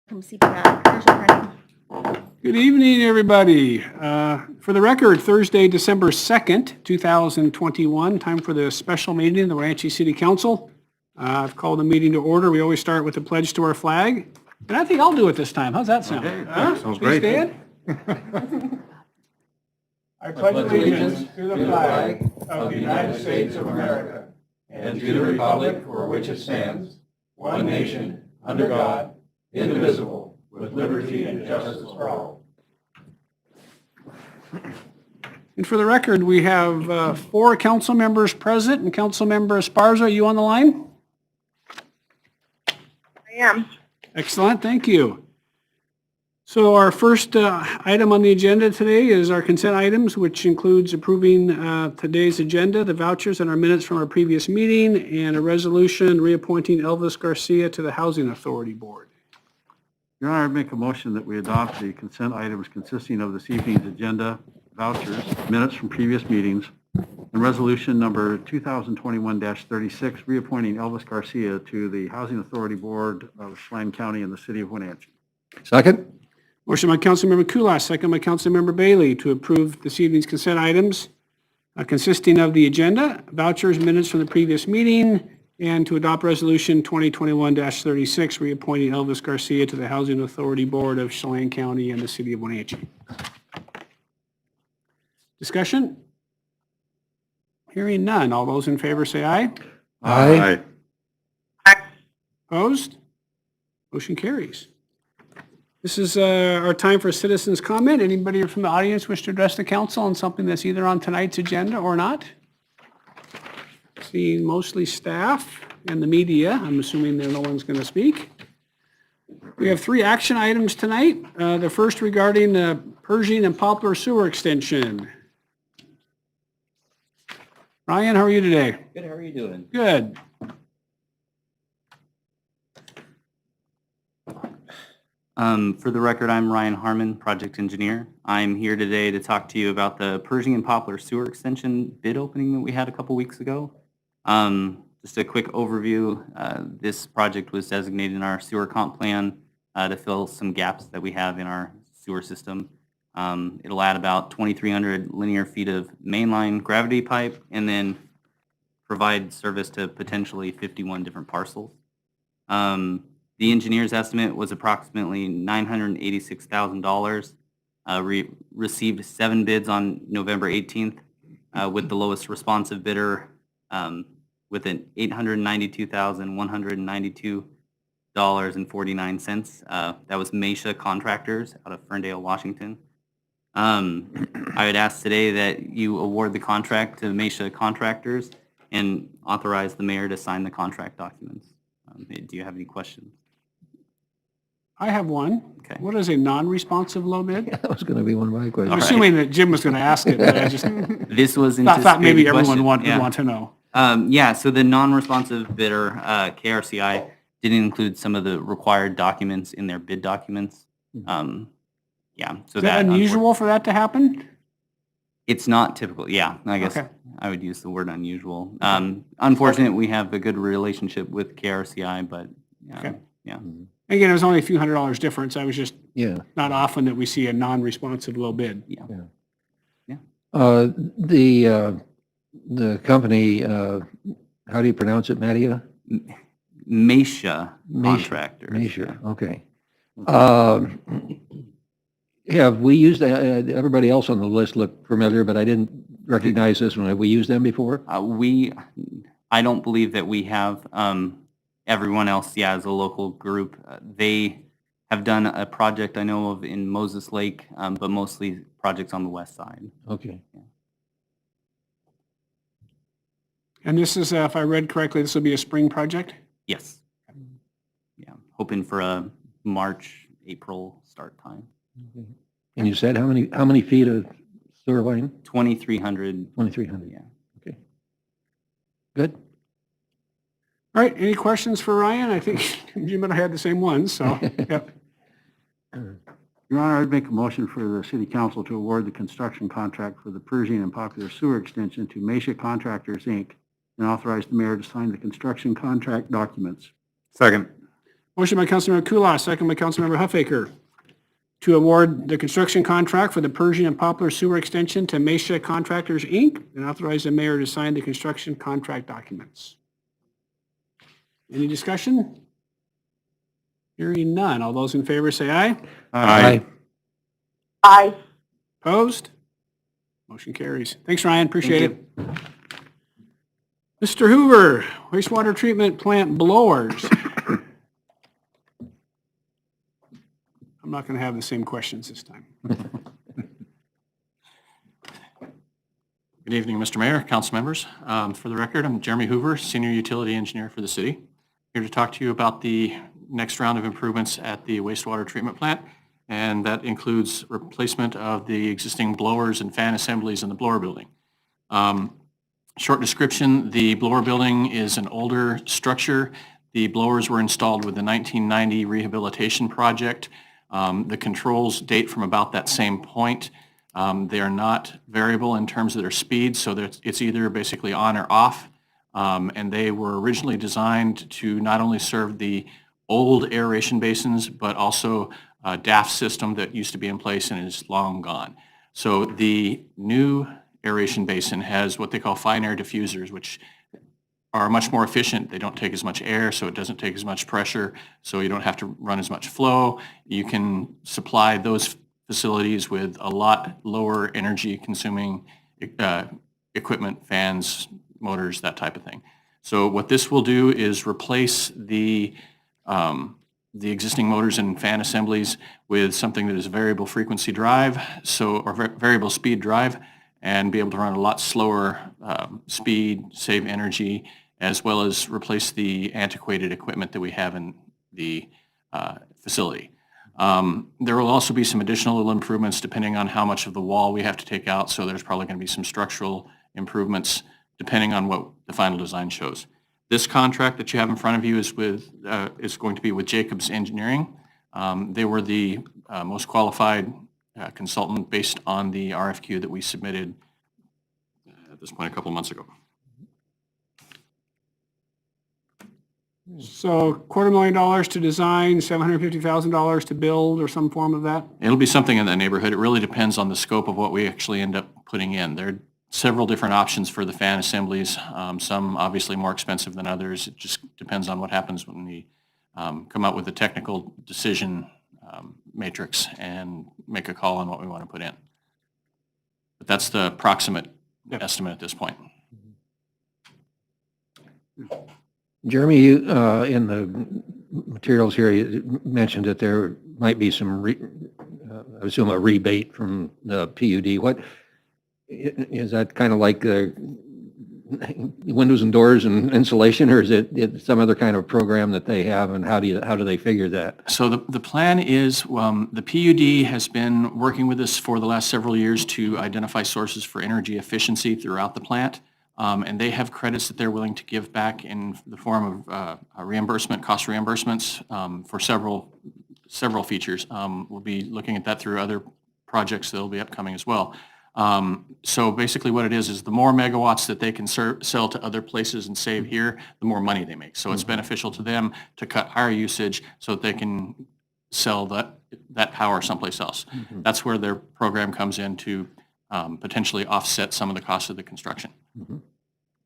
From CPI, Commercial Printing. Good evening, everybody. For the record, Thursday, December 2nd, 2021, time for the special meeting of the Wenatchee City Council. I've called the meeting to order. We always start with a pledge to our flag, and I think I'll do it this time. How's that sound? Okay, sounds Please great. stand. I pledge allegiance to the flag of the United States of America And to the republic for which it stands, one nation, under God, indivisible, with liberty and justice for all. And for the record, we have 4 council members present, and Councilmember Esparza, are you on the line? I am. Excellent, thank you. So our first item on the agenda today is our consent items, which includes approving today's agenda, the vouchers and our minutes from our previous meeting, and a resolution reappointing Elvis Garcia to the Housing Authority Board. Your Honor, I make a motion that we adopt the consent items consisting of this evening's agenda, vouchers, minutes from previous meetings, and resolution number 2021-36, reappointing Elvis Garcia to the Housing Authority Board of Chelan County in the city of Wenatchee. Second? Motion by Councilmember Kulas, second by Councilmember Bailey to approve this evening's consent items consisting of the agenda, vouchers, minutes from the previous meeting, and to adopt resolution 2021-36, reappointing Elvis Garcia to the Housing Authority Board of Chelan County and the city of Wenatchee. Discussion? Hearing none. All those in favor say aye. Aye. Opposed? Motion carries. This is our time for citizens' comment. Anybody from the audience wish to address the council on something that's either on tonight's agenda or not? Seeing mostly staff and the media, I'm assuming that no one's going to speak. We have 3 action items tonight. The first regarding the Pershing and Poplar Sewer Extension. Ryan, how are you today? Good, how are you doing? Good. For the record, I'm Ryan Harmon, project engineer. I'm here today to talk to you about the Pershing and Poplar Sewer Extension bid opening that we had a couple weeks ago. Just a quick overview, this project was designated in our sewer comp plan to fill some gaps that we have in our sewer system. It'll add about 2,300 linear feet of mainline gravity pipe and then provide service to potentially 51 different parcels. The engineer's estimate was approximately $986,000. Received 7 bids on November 18th, with the lowest responsive bidder with an $892,192.49. That was Mesha Contractors out of Ferndale, Washington. I would ask today that you award the contract to Mesha Contractors and authorize the mayor to sign the contract documents. Do you have any questions? I have one. Okay. What is a non-responsive low bid? That was going to be one of my I'm questions. assuming that Jim was going to ask it, but I just This was thought maybe anticipated everyone question. would want to know. Yeah, so the non-responsive bidder, KRCI, didn't include some of the required documents in their bid documents. Yeah, so Is that unusual for that to happen? It's not typical, yeah, I guess Okay. I would use the word unusual. Unfortunate, we have a good relationship with KRCI, but, Okay. yeah. Again, it was only a few $100 difference. I was just Yeah. not often that we see a non-responsive low bid. The company, how do you pronounce it, Madia? Mesha Contractors. Mesha, okay. Have we used, everybody else on the list looked familiar, but I didn't recognize this one. Have we used them before? I don't believe that we have. Everyone else, yeah, as a local group, they have done a project I know of in Moses Lake, but mostly projects on the west side. Okay. And this is, if I read correctly, this will be a spring project? Yes. Yeah, hoping for a March, April start time. And you said how many feet of sewer line? 2,300. 2,300. Yeah. Okay. Good. All right, any questions for Ryan? I think Jim and I had the same ones, so, yep. Your Honor, I'd make a motion for the city council to award the construction contract for the Pershing and Poplar Sewer Extension to Mesha Contractors, Inc., and authorize the mayor to sign the construction contract documents. Second. Motion by Councilmember Kulas, second by Councilmember Huffaker, to award the construction contract for the Pershing and Poplar Sewer Extension to Mesa Contractors, Inc., and authorize the mayor to sign the construction contract documents. Any discussion? Hearing none. All those in favor say aye. Aye. Aye. Opposed? Motion carries. Thanks, Ryan. Appreciate it. Mr. Hoover, wastewater treatment plant blowers. I'm not going to have the same questions this time. Good evening, Mr. Mayor, council members. For the record, I'm Jeremy Hoover, Senior Utility Engineer for the city. Here to talk to you about the next round of improvements at the wastewater treatment plant, and that includes replacement of the existing blowers and fan assemblies in the blower building. Short description, the blower building is an older structure. The blowers were installed with the 1990 rehabilitation project. The controls date from about that same point. They are not variable in terms of their speed, so that it's either basically on or off. And they were originally designed to not only serve the old aeration basins, but also a DAF system that used to be in place and is long gone. So the new aeration basin has what they call fine air diffusers, which are much more efficient. They don't take as much air, so it doesn't take as much pressure, so you don't have to run as much flow. You can supply those facilities with a lot lower energy consuming equipment, fans, motors, that type of thing. So what this will do is replace the existing motors and fan assemblies with something that is a variable frequency drive, or variable speed drive, and be able to run a lot slower speed, save energy, as well as replace the antiquated equipment that we have in the facility. There will also be some additional little improvements depending on how much of the wall we have to take out, so there's probably going to be some structural improvements depending on what the final design shows. This contract that you have in front of you is going to be with Jacobs Engineering. They were the most qualified consultant based on the RFQ that we submitted at this point a couple months ago. So $250,000 to design, $750,000 to build, or some form of that? It'll be something in that neighborhood. It really depends on the scope of what we actually end up putting in. There are several different options for the fan assemblies, some obviously more expensive than others. It just depends on what happens when we come out with a technical decision matrix and make a call on what we want to put in. But that's the approximate estimate at this point. Jeremy, you, in the materials here, you mentioned that there might be some, I assume a rebate from the PUD. What, is that kind of like windows and doors and insulation, or is it some other kind of program that they have, and how do they figure that? So the plan is, the PUD has been working with us for the last several years to identify sources for energy efficiency throughout the plant. And they have credits that they're willing to give back in the form of reimbursement, cost reimbursements for several features. We'll be looking at that through other projects that will be upcoming as well. So basically what it is the more megawatts that they can sell to other places and save here, the more money they make. So it's beneficial to them to cut our usage so that they can sell that power someplace else. Mm-hmm. That's where their program comes in to potentially offset some of the cost of the construction. Mm-hmm.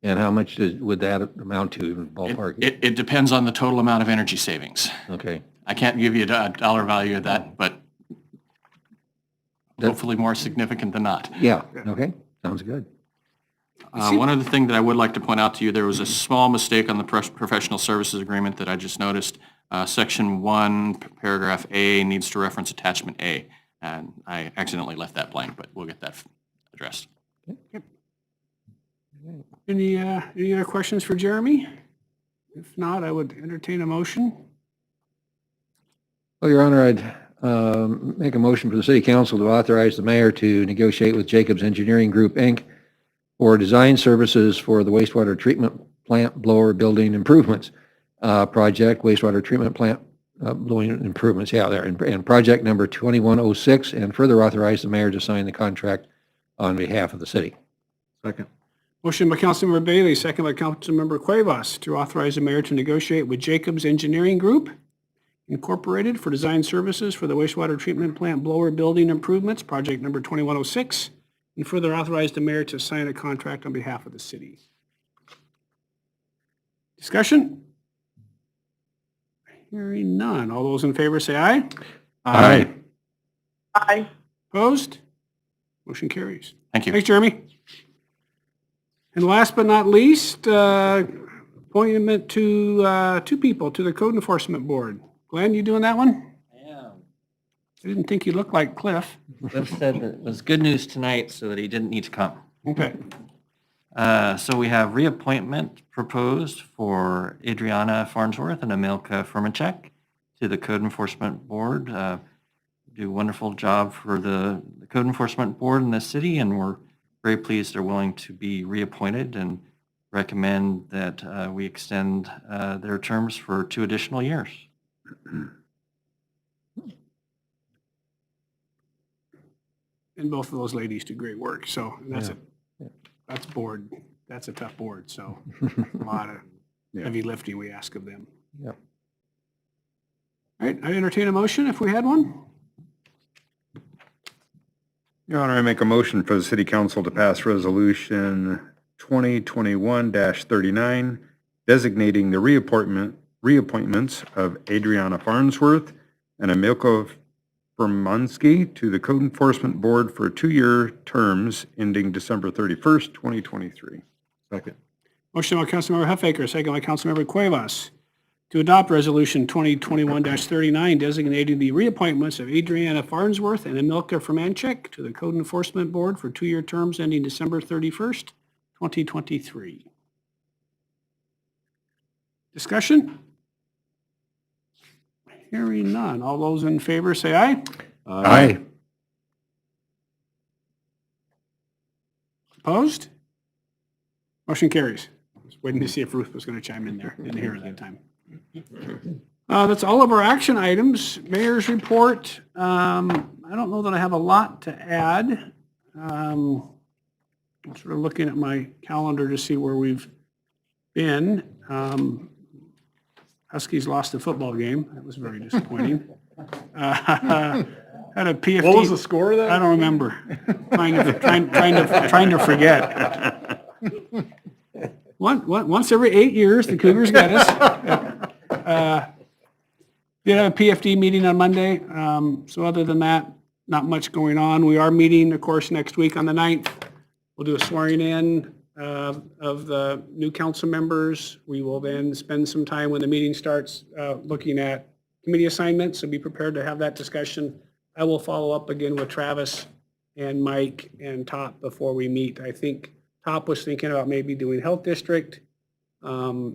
And how much would that amount to in ballpark? It depends on the total amount of energy savings. Okay. I can't give you a dollar value of that, but hopefully more significant than not. Yeah, okay, sounds good. One other thing that I would like to point out to you, there was a small mistake on the professional services agreement that I just noticed. Section 1, paragraph A needs to reference attachment A, and I accidentally left that blank, but we'll get that addressed. Yep. Any other questions for Jeremy? If not, I would entertain a motion. Well, Your Honor, I'd make a motion for the City Council to authorize the mayor to negotiate with Jacobs Engineering Group, Inc. for design services for the wastewater treatment plant blower building improvements project, wastewater treatment plant blowing improvements, and project number 2106, and further authorize the mayor to sign the contract on behalf of the city. Second. Motion by Councilmember Bailey, second by Councilmember Cuevas, to authorize the mayor to negotiate with Jacobs Engineering Group Incorporated for design services for the wastewater treatment plant blower building improvements, project number 2106, and further authorize the mayor to sign a contract on behalf of the city. Discussion? Hearing none. All those in favor say aye. Aye. Aye. Opposed? Motion carries. Thank you. Thanks, Jeremy. And last but not least, appointment to two people to the Code Enforcement Board. Glenn, you doing that one? Yeah, I didn't think you looked like Cliff. Cliff said that it was good news tonight so that he didn't need to come. Okay. So we have reappointment proposed for Adriana Farnsworth and Emilka Firmacek to the Code Enforcement Board. Do a wonderful job for the Code Enforcement Board in the city, and we're very pleased they're willing to be reappointed and recommend that we extend their terms for 2 additional years. And both of those ladies do great work, so and that's board. That's a tough board, so a lot of heavy lifting we ask of them. Yep. All right, I entertain a motion if we had one. Your Honor, I make a motion for the City Council to pass Resolution 2021-39, designating the reappointments of Adriana Farnsworth and Emilka Firmansky to the Code Enforcement Board for 2-year terms ending December 31st, 2023. Second. Motion by Councilmember Huffaker, second by Councilmember Cuevas, to adopt Resolution 2021-39, designating the reappointments of Adriana Farnsworth and Emilka Firmansky to the Code Enforcement Board for 2-year terms ending December 31st, 2023. Discussion? Hearing none. All those in favor say aye. Aye. Opposed? Motion carries. I was waiting to see if Ruth was going to chime in there. Didn't hear her that time. That's all of our action items. Mayor's report. I don't know that I have a lot to add. I'm sort of looking at my calendar to see where we've been. Huskies lost the football game. That was very disappointing. Had a PFD. What was the score of that? I don't remember. Trying to forget. Once every 8 years, the Cougars get us. Did have a PFD meeting on Monday. So other than that, not much going on. We are meeting, of course, next week on the 9th. We'll do a swearing in of the new council members. We will then spend some time when the meeting starts looking at committee assignments, so be prepared to have that discussion. I will follow up again with Travis and Mike and Top before we meet. I think Top was thinking about maybe doing health district. I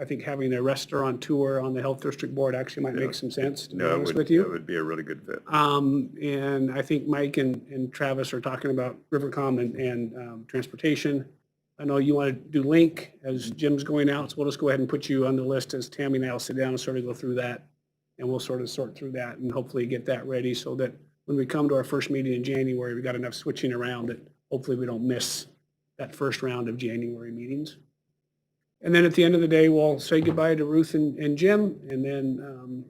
think having a restaurant tour on the health district board actually might make some sense, to be honest with you. That would be a really good fit. And I think Mike and Travis are talking about Rivercom and transportation. I know you want to do Link as Jim's going out, so we'll just go ahead and put you on the list as Tammy and I will sit down and sort of go through that. And we'll sort of sort through that and hopefully get that ready so that when we come to our first meeting in January, we've got enough switching around that hopefully we don't miss that first round of January meetings. And then at the end of the day, we'll say goodbye to Ruth and Jim, and then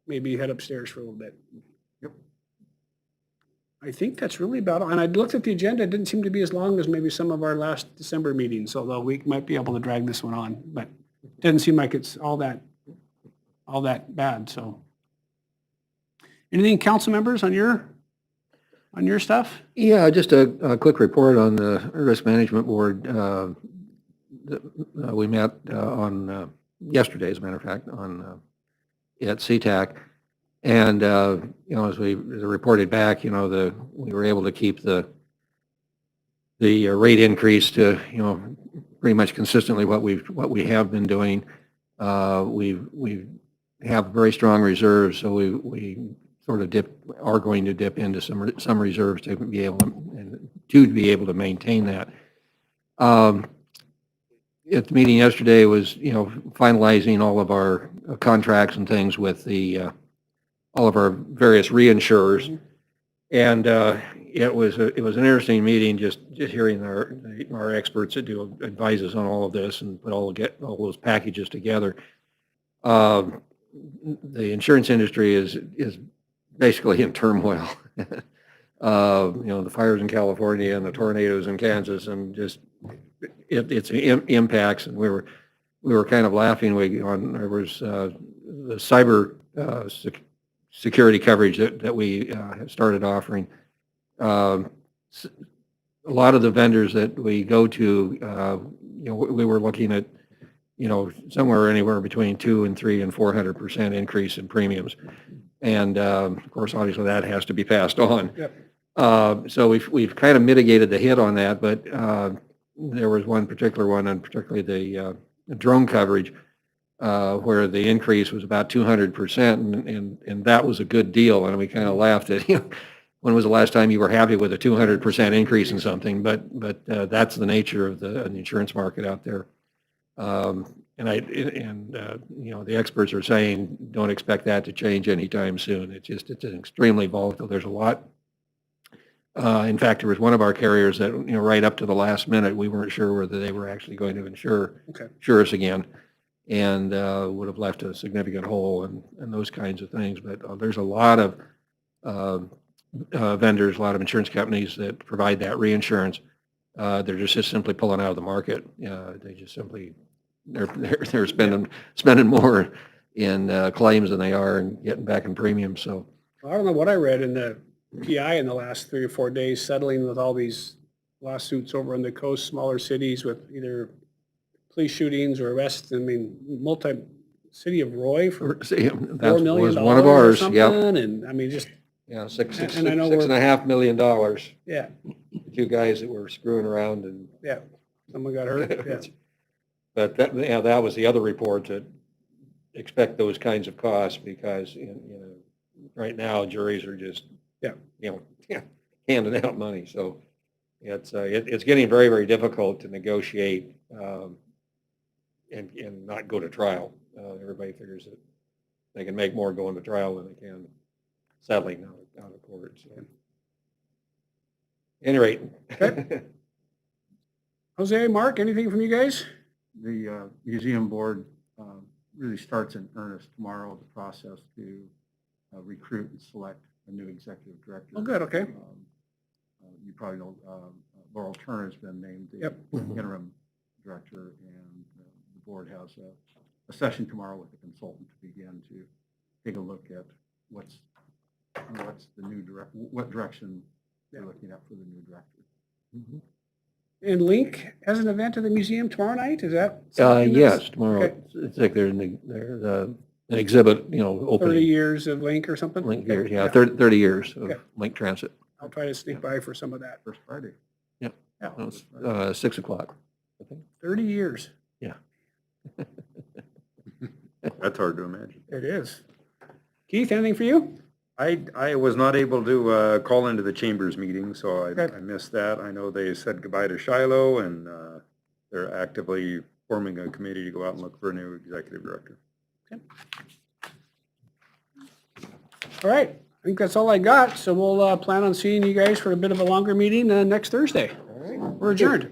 maybe head upstairs for a little bit. Yep. I think that's really about all. And I looked at the agenda. It didn't seem to be as long as maybe some of our last December meetings, although we might be able to drag this one on. But it doesn't seem like it's all that bad. So, anything, council members, on your stuff? Yeah, just a quick report on the Risk Management Board. We met on yesterday, as a matter of fact, at CTAC. And, as we reported back, we were able to keep the rate increase to, pretty much consistently what we have been doing. We have very strong reserves, so we sort of are going to dip into some reserves to be able to maintain that. At the meeting yesterday was, finalizing all of our contracts and things with all of our various reinsurers. And it was an interesting meeting, just hearing our experts that advise us on all of this and put all those packages together. the insurance industry is basically in turmoil. The fires in California and the tornadoes in Kansas and just its impacts. And we were kind of laughing. There was the cyber security coverage that we have started offering. A lot of the vendors that we go to, we were looking at, somewhere anywhere between 200 and 300 and 400% increase in premiums. And of course, obviously that has to be passed on. Yep. So we've kind of mitigated the hit on that, but there was one particular one, and particularly the drone coverage, where the increase was about 200%, and that was a good deal. And we kind of laughed at, when was the last time you were happy with a 200% increase in something? But that's the nature of the insurance market out there. The experts are saying don't expect that to change anytime soon. It's extremely volatile. There's a lot. In fact, there was one of our carriers that right up to the last minute we weren't sure whether they were actually going to insure us again, and would have left a significant hole and those kinds of things. But there's a lot of vendors, a lot of insurance companies that provide that reinsurance. They're just simply pulling out of the market. They just simply they're spending more in claims than they are in getting back in premiums. So I don't know what I read in the PI in the last 3 or 4 days, settling with all these lawsuits over on the coast, smaller cities with either police shootings or arrests. I mean, city of Roy for $4 million was one of ours. or Yep. something. And I mean, just and I know $6.5 million. Yeah. Two guys that were screwing around and Yeah. Someone got hurt. Yeah. But that was the other report, to expect those kinds of costs because right now juries are just handing out money. So it's getting very, very difficult to negotiate and not go to trial. Everybody figures that they can make more going to trial than they can settling out of court. So, at any rate. Okay. Jose, Mark, anything from you guys? The museum board really starts in earnest tomorrow, the process to recruit and select a new executive director. Oh, good, okay. You probably know Laurel Turner has been named the Yep. interim director, and the board has a session tomorrow with the consultant to begin to take a look at what's the new what direction they're looking at for the new director. Mm-hmm. And Link has an event at the museum tomorrow night? Is that? something that's- Yes, tomorrow. Okay. It's like there's an exhibit, opening. 30 years of Link or something? Link Okay. years, yeah, 30 years of Okay. Link Transit. I'll try to sneak by for some of that. First Friday. Yep. Yeah. No, it's, 6 o'clock. I think. 30 years. That's hard to imagine. It is. Keith, anything for you? I was not able to call into the Chambers meeting, so I Okay. missed that. I know they said goodbye to Shiloh, and they're actively forming a committee to go out and look for a new executive director. All right. I think that's all I got. So we'll plan on seeing you guys for a bit of a longer meeting next Thursday. All right. We're adjourned.